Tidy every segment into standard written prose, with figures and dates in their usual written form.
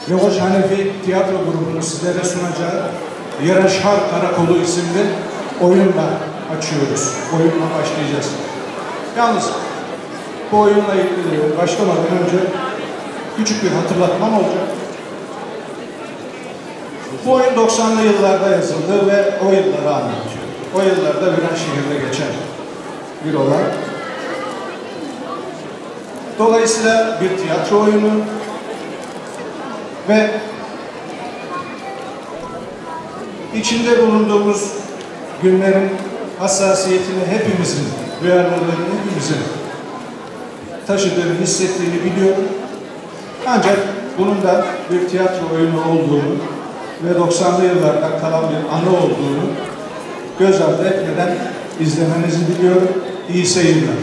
Yavaş Hanefi tiyatro grubunu sizlere sunacağı Yaraşar Karakolu isimli oyunla açıyoruz. Oyunla başlayacağız. Yalnız bu oyunla ilgili başlamadan önce küçük bir hatırlatmam olacak. Bu oyun 90'lı yıllarda yazıldı ve o yılları anlatıyor. O yıllarda Viranşehir'de geçen bir olay. Dolayısıyla bir tiyatro oyunu ve içinde bulunduğumuz günlerin hassasiyetini hepimizin, duyarlılığını hepimizin taşıdığını, hissettiğini biliyorum. Ancak bunun da bir tiyatro oyunu olduğunu ve 90'lı yıllardan kalan bir anı olduğunu göz ardı etmeden izlemenizi diliyorum. İyi seyirler.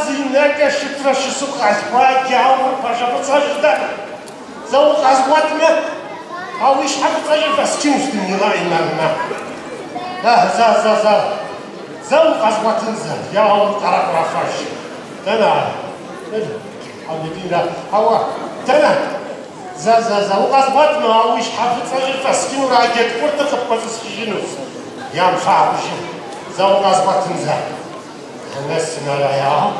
Зинека шифраши сухазба, дьявол, пожалуйста, ждать. За указватме, а вы шахтажи фастинсту не лайнарна. Да, за указватынза, дьявол, каракрафаш. Дана, абидина, ава, дана. За указватме, а вы шахтажи фастину рагет, курта каппазыскижинус. Ям шахтажи, за указватынза. Annesine ya.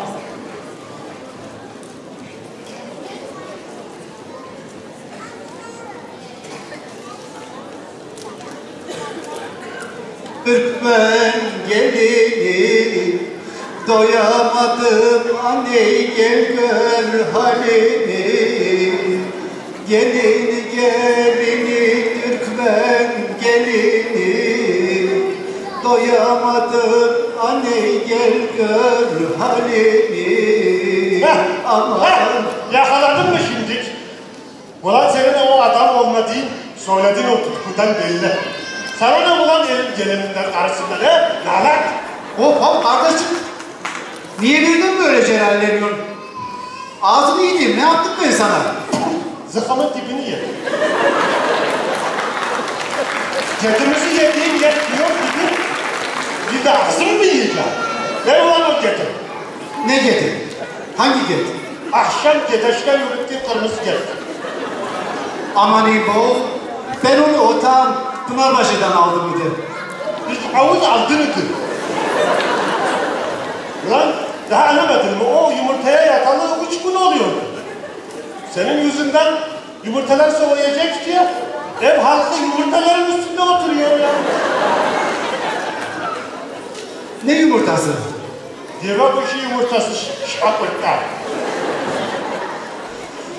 Türkmen gelini, doyamadım anne gel gör halini. Gelini, Türkmen gelini, doyamadım anne gel gör halini. Aman. Yakaladın mı şimdi? Ulan senin o adam olmadığın söylediğin o tutkudan belli. Sana ne ulan gelininden karşısında ne? Nalak! Hop kardeşim. Niye birden böyle celalleniyorsun? Ağzını yiyeyim, ne yaptık ben sana? Zıkamın dibini ye. Ketimizi yediğin yetmiyor gibi bir de ağzını mı yiyeceğim? Ver ulan o keti. Ne getir? Hangi getir? Akşam gedeşten yürüttüğün kırmızı keti. Aman İbo, ben onu otağın Pınarbaşı'dan aldım idi. Hiç havuz aldın idi. Ulan daha anlamadın mı? O yumurtaya yatalı 3 gün oluyordu. Senin yüzünden yumurtalar soğuyacak diye ev halkı yumurtaların üstünde oturuyor ya. Ne yumurtası? Deve kuşu yumurtası şapırtta.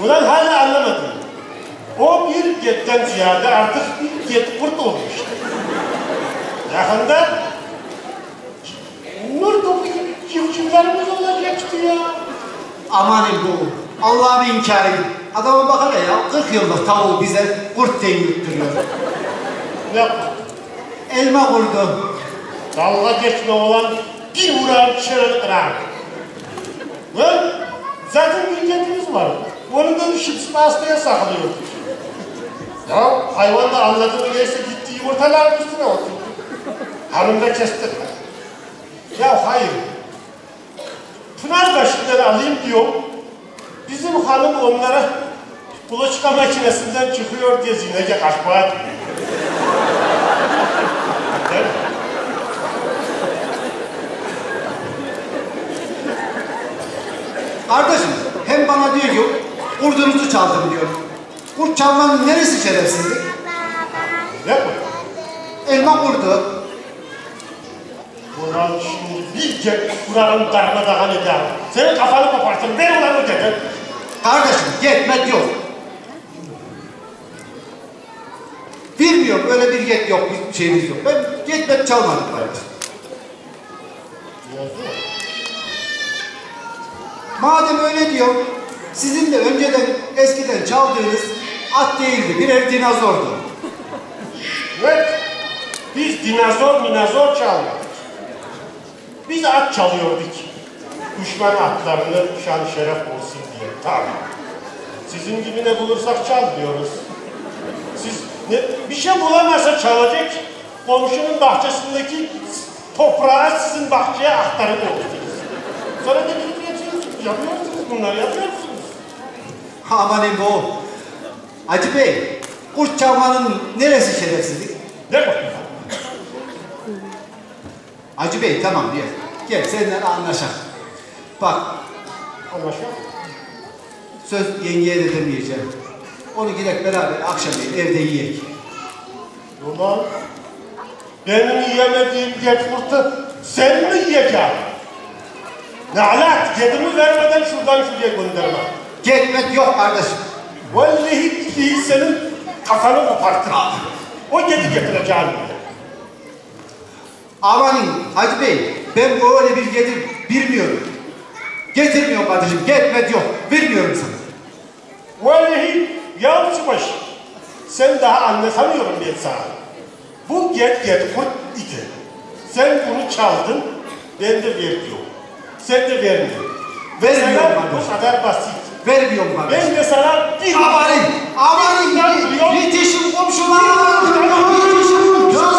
Ulan hala anlamadın. O bir getten ziyade artık bir get kurt olmuştu. Yakında nur topu gibi civcivlerimiz olacaktı ya. Aman İbo, Allah'ım inkar edin. Adama bak hele ya, 40 yıllık tavuğu bize kurt tengürttürüyor. Ne yaptı? Elma kurdu. Dalga geçme olan bir vuran çığırı kırar. Zaten bir getimiz var. Onu da şipsi hastaya saklıyordu. Ya hayvan da anladığını neyse gitti yumurtaların üstüne oturdu. Hanım da kestirdi. Ya hayır. Pınarbaşı'ndan alayım diyor. Bizim hanım onlara bulaşık makinesinden çıkıyor diye zinece kaçmaya gidiyor. Kardeşim hem bana diyor ki kurdunuzu çaldım diyor. Kurt çalmanın neresi şerefsizlik? Ne bu? Elma kurdu. Ulan şimdi bir gel buranın darmadağın eder. Senin kafanı kopartın. Ver ulan o dedi. Kardeşim yetmek yok. Bilmiyorum öyle bir yet yok, bir şeyimiz yok. Ben yetmek çalmadım kardeşim. Madem öyle diyor, sizin de önceden eskiden çaldığınız at değildi, birer dinozordu. Evet. Biz dinozor çalmadık. Biz at çalıyorduk. Düşman atlarını şan şeref olsun diye. Tabii. Sizin gibi ne bulursak çal diyoruz. Siz bir şey bulamazsa çalacak. Komşunun bahçesindeki toprağı sizin bahçeye aktarıp olursunuz. Sonra da yapıyorsunuz bunları, yapıyorsunuz. Amanin bu. Hacı Bey, kurt çalmanın neresi şerefsizlik? Ne bu? Hacı Bey tamam diye. Gel seninle anlaşalım. Bak, Anlaşıyor. söz yengeye de demeyeceğim. Onu gidelim beraber akşamleyin evde yiyek. Ulan, benim yiyemediğim kurtu sen mi yiyeceksin? Nalat, yedimi vermeden şuradan şuraya gönderme. Gitmek yok kardeşim. Vallahi billahi senin kafanı kopartır. O yedi getireceğim. Amanin Hacı Bey, ben böyle bir getir bilmiyorum. Getirmiyorum kardeşim, gitmek yok. Bilmiyorum sana. Vallahi yavrubaşı, sen daha anlatamıyorum ben sana. Bu kurt idi. Sen bunu çaldın, ben de vermiyorum. Sen de vermiyorsun. Vermiyorum Sana kardeşim. bu kadar basit. Vermiyorum kardeşim. Ben de sana bir... Amanin, yetişin komşular. Yetişin komşular.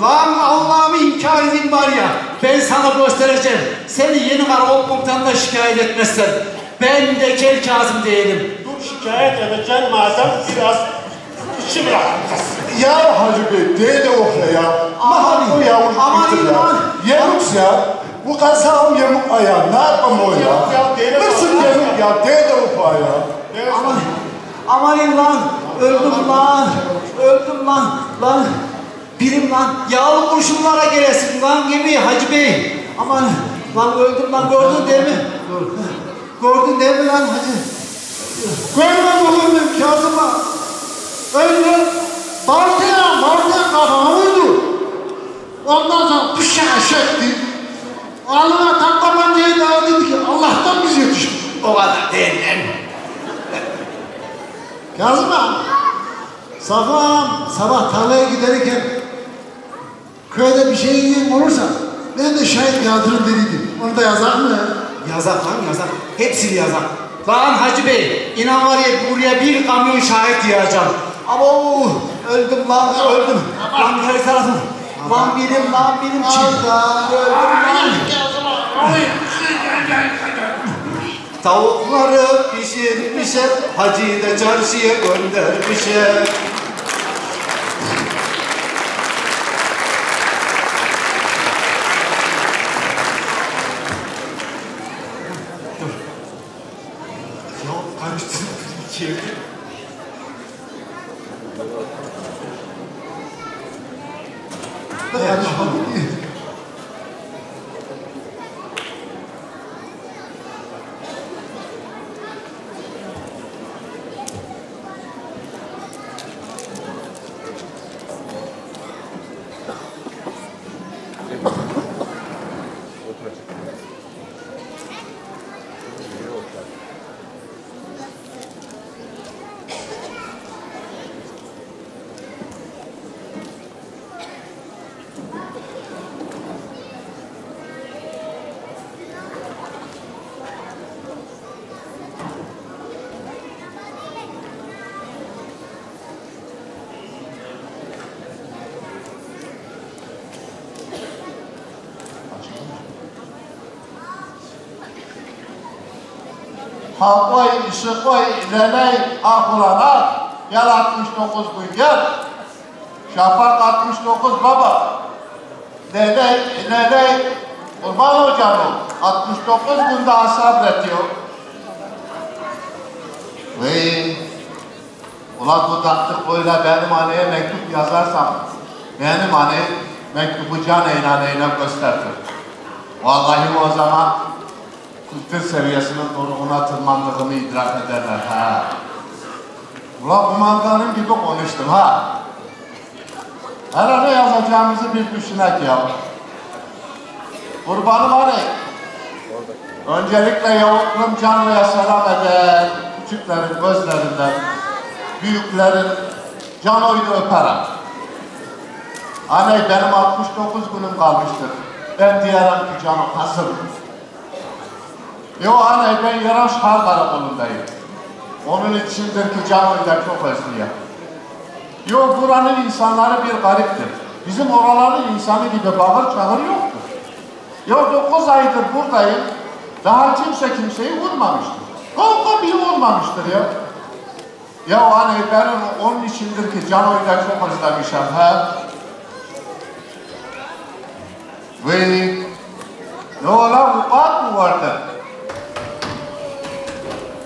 Lan Allah'ımı inkar edin var ya, ben sana göstereceğim. Seni yeni karakol komutanına şikayet etmezsen, ben de Kel Kazım değilim. Dur şikayet edeceğim madem biraz içi bırak. Ya Hacı Bey, değil de okla ya. Amanin, Bu yavrum amanin bitir ya. lan. Yamuk ya. Bu kasağım yamuk ayağı. Ne yapmam o ya? Nasıl yamuk ya? Değil de okla ya. Amanin lan, öldüm lan, öldüm lan, lan. Birim lan, yağlı kurşunlara gelesin lan gibi Hacı Bey. Aman lan öldüm lan, gördün değil mi? Gördün değil mi lan Hacı? Görmem olur mu Kazım'a? Öyle baltaya kafama vurdu. Ondan sonra bıçağı çekti. Alnına tam tabancayı daha dedi ki Allah'tan biz yetiştik. O kadar değil lan. Kazım'a, sabah tarlaya giderken köyde bir şey yiyen olursa ben de şahit yağdırım dediydim. Onu da yazar mı? Yazak lan yazak, hepsini yazak. Lan Hacı Bey, inan var ya buraya bir kamyon şahit yiyeceğim. Ama öldüm lan, öldüm. Lan her tarafım. Lan benim çift. Öldüm lan. Tavukları pişirmişim, Hacı'yı da çarşıya göndermişim. Ha koy, işi koy, leley, akulanlar. Gel 69 gün gel. Şafak 69 baba. Leley, leley. Kurban hocam 69 gün daha sabretiyor. Vay. Ulan bu taktıklarıyla benim anneye mektup yazarsam, benim anne mektubu can eynane göstertir. Vallahi o zaman kültür seviyesinin doruğuna tırmandığımı idrak ederler ha. Ulan kumandanım gibi konuştum ha. Herhalde yazacağımızı bir düşünek ya. Kurbanım hani. Öncelikle yavukluğum canlıya selam eder. Küçüklerin gözlerinden, büyüklerin can oyunu öperim. Anne benim 69 günüm kalmıştır. Ben diyelim ki canım hazırım. Yo anne ben Yaran Şahar Karakolu'ndayım. Onun içindir ki can oyunu çok özlüyor. Yo buranın insanları bir gariptir. Bizim oraların insanı gibi bağır çağır yoktur. Yo 9 aydır buradayım. Daha kimse kimseyi vurmamıştır. Kavga bile olmamıştır ya. Ya hani ben onun içindir ki can oyunu çok özlemişim ha. Ve ne ola vukuat mı vardı?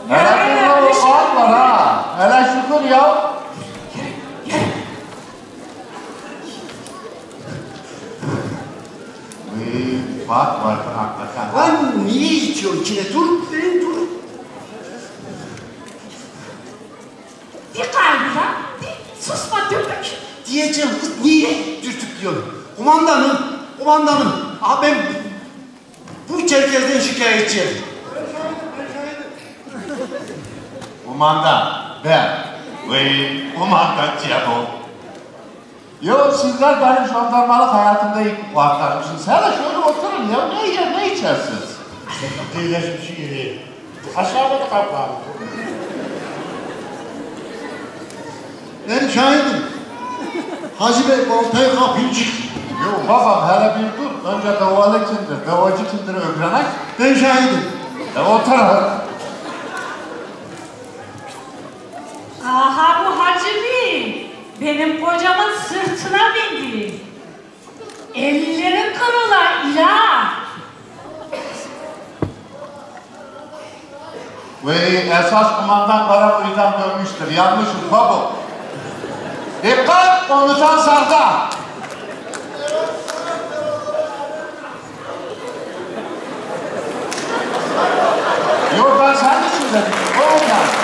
Hele bir vukuat var ha. Hele şükür ya. Bak vardı hakikaten. Lan niye içiyorsun içine? Dur, dur. Bir kaygıda, bir susma dürtük. Diyeceğim kız niye dürtük diyorsun? Kumandanım. Aha ben bu Çerkez'den şikayetçiyim. Kumandan, ben. Ve kumandan Cebo. Yo sizler benim jandarmalık hayatımda ilk vakarmışsınız. Hele şöyle oturun ya, ne yer, ne içersiniz? Değilleşmiş gibi. Aşağıda da kapı var. Ben şahidim. Hacı Bey baltayı kapınca. Yo babam hele bir dur. Önce davalı kimdir, davacı kimdir öğrenek. Ben şahidim. Otur. Aha bu Hacı Bey, benim kocamın sırtına bindi. Ellerin kırıla ilah. Ve esas kumandan Karaköy'den dönmüştür. Yanlışım baba. Dikkat konuşan sarda. Yok ben sen için dedim. Oradan.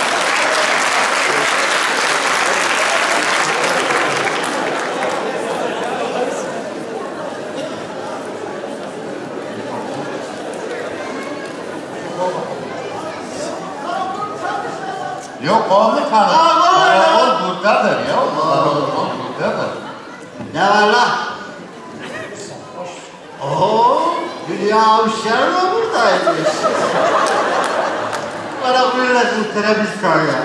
Yok onu tanı. O buradadır ya. O buradadır. Ne var lan? Oo, Hülya Avşar da buradaymış. Karaköy'le kurtarabiliriz kaya.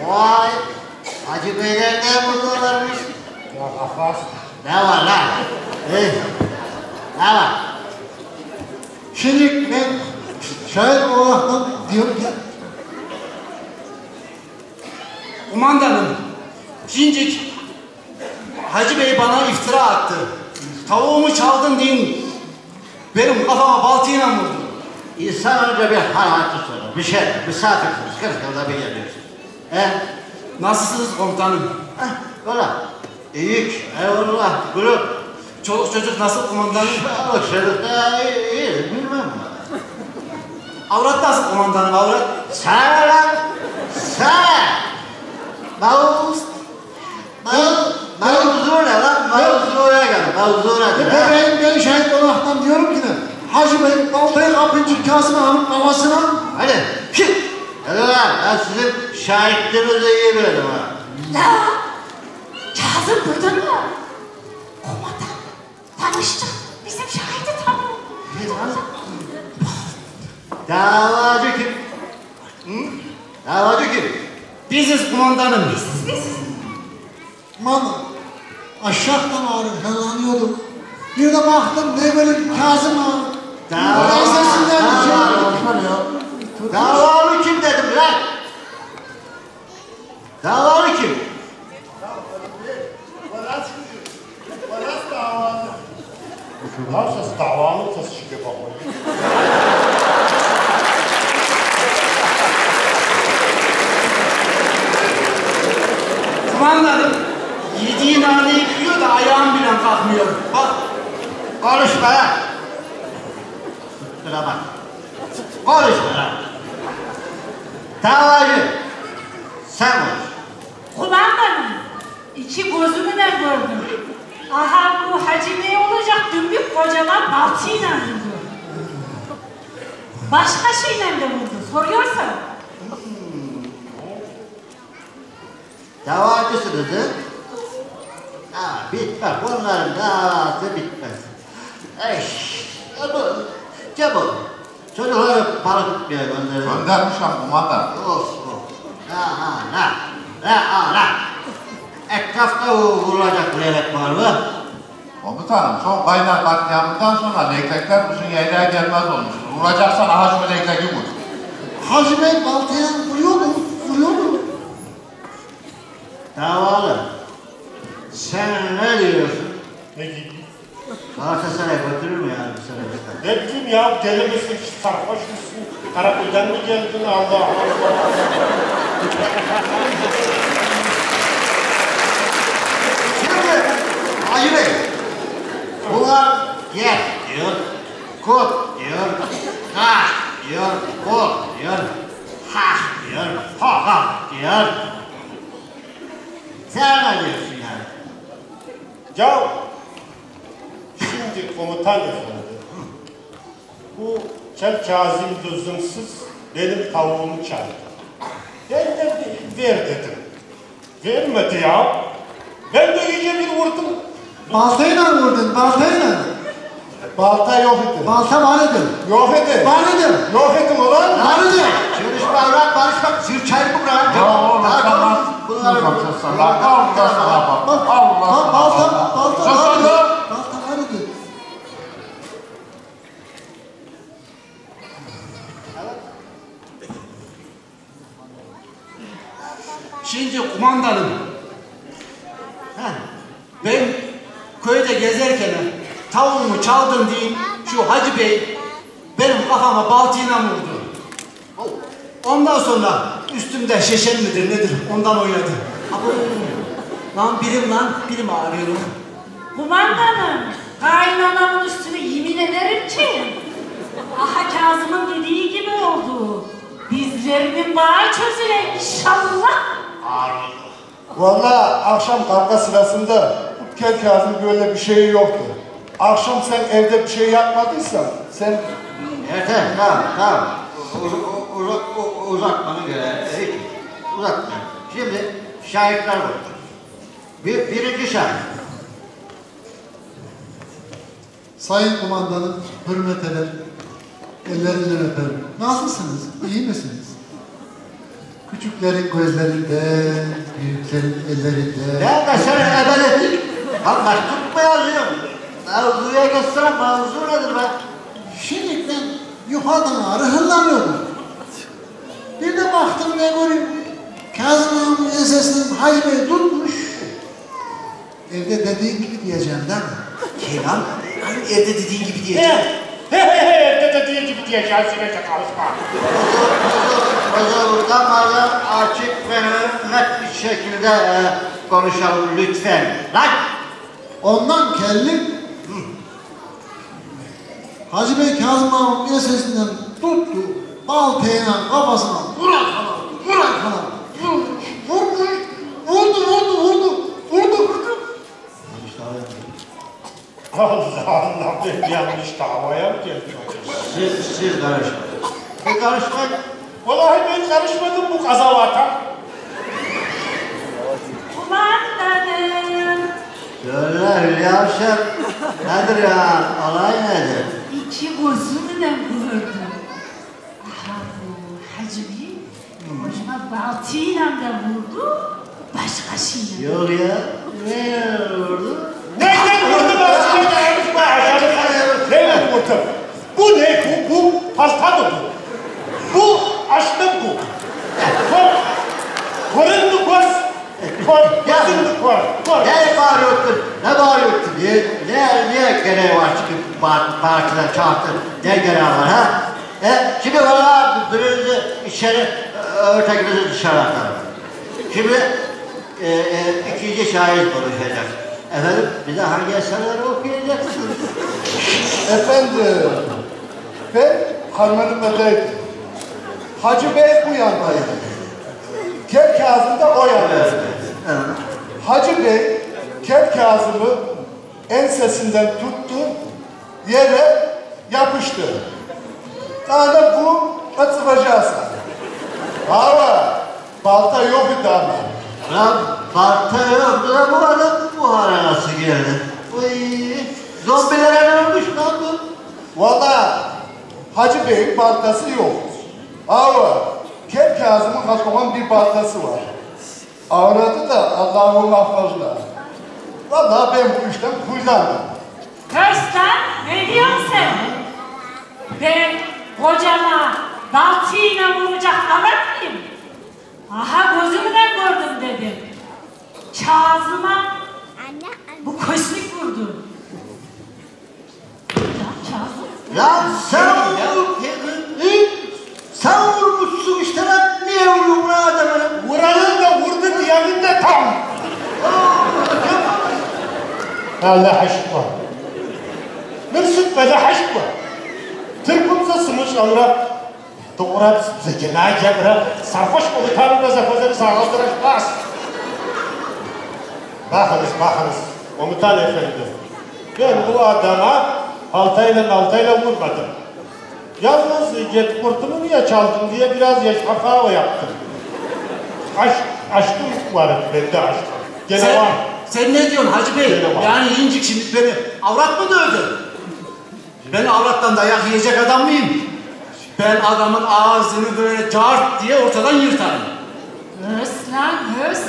Vay, Hacı Beyler ne buradalarmış? Ya Abbas. Ne var lan? Ne var? Şimdi ben şair olarak diyorum ki Kumandanım, Cincik, Hacı Bey bana iftira attı. Tavuğumu çaldın deyin, benim kafama baltayla vurdu. İnsan önce bir hal hatır sorar. Bir şey, misafirsiniz. Kırkırda bir geliyorsun. Nasılsınız komutanım? Böyle. İyiyik. Eyvallah. Buyurun. Çoluk çocuk nasıl kumandanım? O çocuk da iyi. Bilmem. Avrat nasıl kumandanım, avrat? Sen lan. Sen. Mevzu ne lan? Mevzu oraya gel. Mevzu ne? ben şahit olaraktan diyorum ki de Hacı Bey baltayı kapınca Kasım Ağa'nın kafasına Hadi. Hadi lan. Ben sizin şahitlerinizi iyi bilirim ha. La, Kazım duydun mu? Kumandan, tanıştık. Bizim şahidi tanıyor. Davacı kim? Hı? Davacı kim? Biziz kumandanım. Biz. aman aşağıdan ağrım bir de baktım ne böyle bir Kasım Ağa. Dava. Ensesinden bir şey. Davalı kim dedim lan? Davalı kim? Varas davalı. Varsa davalı tasışık yapalım. Kumandanım, yediği naneyi yiyor da ayağım bile kalkmıyor. Bak, Konuşma lan. Kusura bak. Konuşma lan. Davacı. Sen konuş. Kumandanım, iki gözümle gördüm. Aha bu Hacı Bey olacak dümbük kocaman baltıyla vurdu. Başka şeyle de vurdu, soruyorsan. Davacısınız ha? Ha, bitmez. Bunların davası bitmez. Çabuk. Çocukları para tutmaya gönderin. Göndermişim kumandan. Of. Ne? Etrafta vurulacak leylek var mı? Komutanım son kaynar katliamından sonra leylekler uzun yaylığa gelmez olmuş. Vuracaksan aha şu leyleği vur. Hacı Bey baltaya vuruyor mu? Vuruyor mu? Davalı. Sen ne diyorsun? Ne gibi? Galatasaray'a götürür mü yani bu sene? Ne bileyim ya, deli misin, sarhoş musun? Karakul'dan mı geldin? Allah Allah. Şimdi Hacı Bey, bunlar yer diyor, kut diyor, kaş diyor, kut diyor, haş diyor, hokak diyor. Sen ne diyorsun yani? Ya, şimdi komutan efendi, bu Kel Kazım lüzumsuz benim tavuğumu çaldı. Ben de ver dedim. Vermedi ya. Ben de iyice bir vurdum. Baltayla vurdun, baltayla. Balta yok idi. Balta var idi. Yok idi. Var idi. Yok idi ulan. Var idi. Çırışma evlat barışmak, sır çayır mı bırak? Ya oğlum tamam. Bunları Balta var idi. Balta var idi. şimdi kumandanım, ben köyde gezerken tavuğumu çaldım diyeyim, şu Hacı Bey benim kafama baltayla vurdu. Ondan sonra üstümde şeşen midir nedir ondan oynadı. Lan birim ağrıyorum. Kumandanım, kaynanamın üstüne yemin ederim ki aha Kazım'ın dediği gibi oldu. Bizlerinin bağı çözüle inşallah. Vallahi akşam kavga sırasında Kel Kazım böyle bir şey yoktu. Akşam sen evde bir şey yapmadıysan sen... Yeter, tamam. Uzatmanın gereği. Uzatma. Şimdi şahitler var. Birinci şahit. Sayın kumandanım, hürmet eder. Ellerinizden öperim. Nasılsınız? İyi misiniz? Küçüklerin gözlerinde, büyüklerin ellerinde. Ben de seni ebeledim. Anlaştık mı yazıyorum? Mevzuya geçsene, mevzu nedir be? Şimdi ben yukarıdan ağrı hırlanıyordum. Bir de baktım ne göreyim. Kazım Ağam'ın ensesinden Hacı Bey tutmuş. Evde dediğin gibi diyeceğim değil mi? Kenan, hani evde dediğin gibi diyeceğim. Evde dediği gibi diyeceğiz, sinirce konuşma. Burada açık ve net bir şekilde konuşalım lütfen. Lan! Ondan kellim. Hacı Bey Kazım Ağam'ın ensesinden tuttu. Baltayla kafasına vurak falan. Vurdu. Allah Allah, ben yanlış davaya mı geldim? Siz karışmayın. Bir karışmayın. Vallahi ben karışmadım bu kazavata. Kumandanım, Söyle Hülya Avşar. Nedir ya? Olay nedir? iki gözümle gördüm. Aha bu Hacı Bey kocaman baltayla da vurdu, başka şeyle. Yok ya. Ne vurdu? Nereden vurdu ben size dayanmışma aşağıda? Nereden vurdu? Bu ne? Bu palta mı bu? Bu partiler çağırdı. Ne gereği var ha? Şimdi valla birinizi içeri, ötekinizi dışarı atarım. Şimdi ikinci şair konuşacak. Efendim bize hangi eserleri okuyacaksınız? Efendim, ben Harmanım'daydım. Hacı Bey bu yandaydı. Kel Kazım da o yandaydı. Hacı Bey, Kel Kazım'ı ensesinden tuttu, yere yapıştı. Daha da bu kaçıracağız. Ama balta yok idi ama. Lan balta yoktu da bu adam bu hale nasıl geldi? Uy, zombilere ne olmuş lan bu? Valla Hacı Bey'in baltası yok. Ama Kel Kazım'ın kaçmaman bir baltası var. Avradı da Allah'ın affazla. Valla ben bu işten huylandım. Köstan, ne diyorsun sen? Ben kocama baltayla vuracak adam mıyım? Aha gözümden gördüm dedim. Kazım'a bu kösnük vurdu. Ya Kazım. Lan sen vurmuşsun işte lan. Niye vuruyorsun lan adamı? Vuranın da vurdu diyenin de tam. Allah aşkına. Mürsüt bede aşkına. Tırpımsa sımış anıra. Doğru zekena gebra. Sarhoş komutanımla zakozları sağlamdıraşmaz. Bakınız. Komutan efendi. Ben bu adama altayla vurmadım. Yalnız get kurtumu niye çaldın diye biraz yaşafa yaptım. Aşkım var bende aşk. Gene var. Sen ne diyorsun Hacı Bey? Yani incik şimdi beni avrat mı dövdü? Ben avrattan dayak yiyecek adam mıyım? Ben adamın ağzını böyle cart diye ortadan yırtarım. Hös lan hös.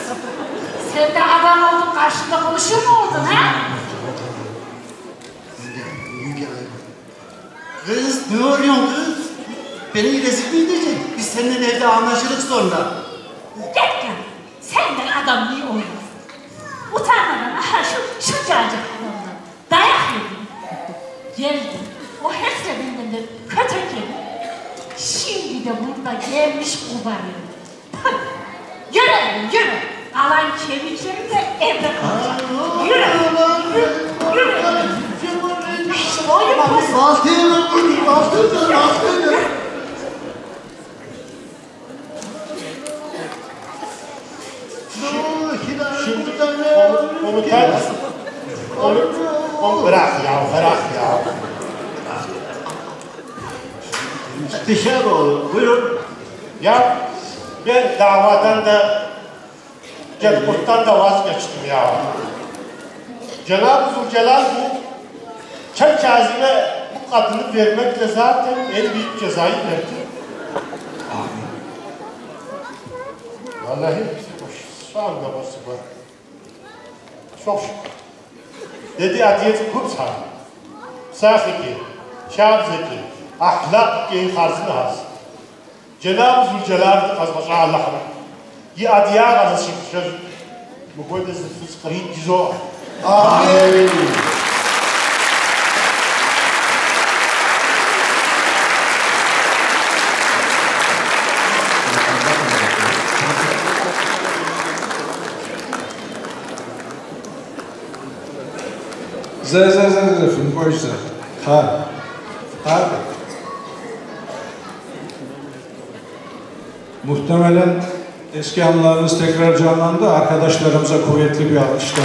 Sen de adam oldun karşında konuşur mu oldun ha? Kız ne oluyorsun kız? Beni rezil mi edeceksin? Biz seninle evde anlaşırız sonra. Gel. Senden adam iyi olmaz. Utanmadan aha şu cacık adamdan dayak yedim. Geldim. O hepsi benden de kötü geldi. Şimdi de burada gelmiş kubarıyor. Yürü. Alan kemiklerim de evde kalacak. Yürü. Oyun bozu. Bastırdı. Şimdi komutan. Onu bırak ya. Bir şey mi olur? Buyurun. Ya ben davadan da Cedkurt'tan da vazgeçtim ya. Cenab-ı Zülcelal bu Kel Kazım'e bu kadını vermekle zaten en büyük cezayı verdi. Vallahi şu anda babası var. Çok şükür. Dedi adiyet kurtar. Sahiki, şabzeki, ahlak ki harzını haz. Cenab-ı Zülcelal'ı kazmaşa Allah'ım. Ye adiyar azı şıkışır. Bu koyda zıfız kırık gizo. Amin. Zefin koysa. Harbi. Muhtemelen eski anılarınız tekrar canlandı. Arkadaşlarımıza kuvvetli bir alkışlar.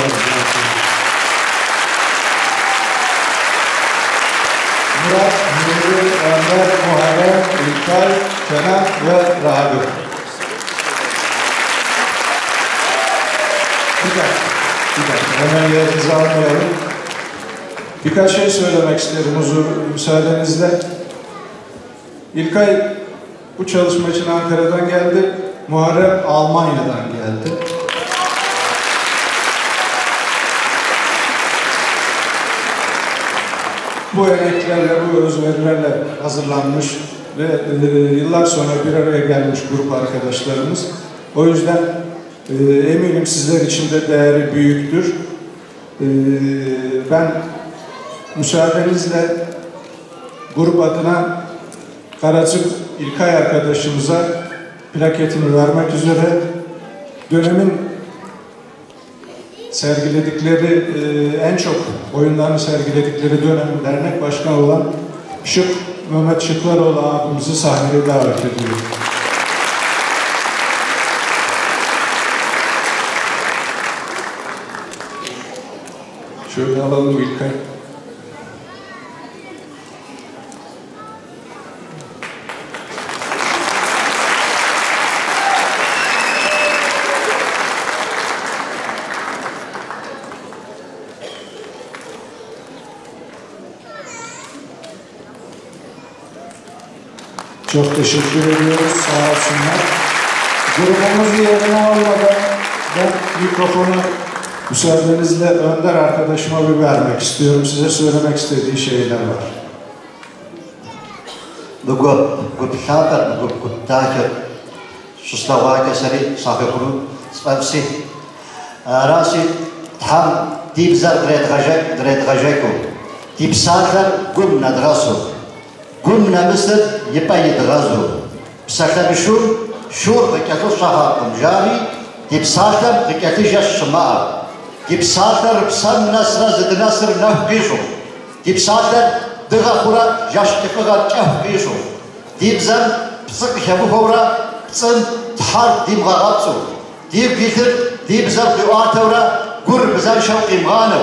Murat, Nuri, Ömer, Muharrem, İlkay, Kenan ve Rahabi. Bir dakika. Hemen yerinizi almayalım. Birkaç şey söylemek isterim müsaadenizle. İlkay bu çalışma için Ankara'dan geldi. Muharrem Almanya'dan geldi. Bu emeklerle, bu özverilerle hazırlanmış ve yıllar sonra bir araya gelmiş grup arkadaşlarımız. O yüzden eminim sizler için de değeri büyüktür. Ben müsaadenizle grup adına Karacık İlkay arkadaşımıza plaketini vermek üzere dönemin sergiledikleri, en çok oyunlarını sergiledikleri dönemin dernek başkanı olan Mehmet Şıklaroğlu abimizi sahneye davet ediyoruz. Şöyle alalım İlkay. Çok teşekkür ediyoruz. Sağ olsunlar. Grubumuz yerine almadan ben mikrofonu müsaadenizle Önder arkadaşıma bir vermek istiyorum. Size söylemek istediği şeyler var. قمنا مصر يبقى يتغزو بسكتة بشور شور بكتو صحاكم جاري يبساتم بكتو جاش شماء يبساتر بسم نصر زد نصر نف بيشو يبساتر دغا خورا جاش تفغا تف بيشو يبزم بسك شبو خورا بسم تحار ديم غاغاتسو ديب بيتر يبزم دواتورا قر بزم شوقي مغانو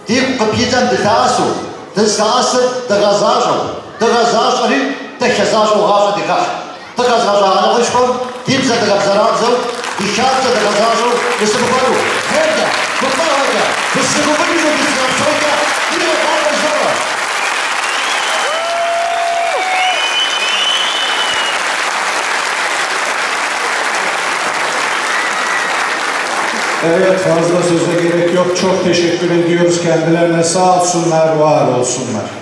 ديب قبيزم دتاسو دستاسر دغزاجو دغزاجري تخزاجو غاجو دغاش دغزاجو على وشكم يبزا دغزاجو يشارك دغزاجو يسبقوا هذا بقى هذا بسبقوا بيجوا بيسبقوا يجوا على الجبل. Evet, fazla söze gerek yok. Çok teşekkür ediyoruz kendilerine. Sağ olsunlar, var olsunlar.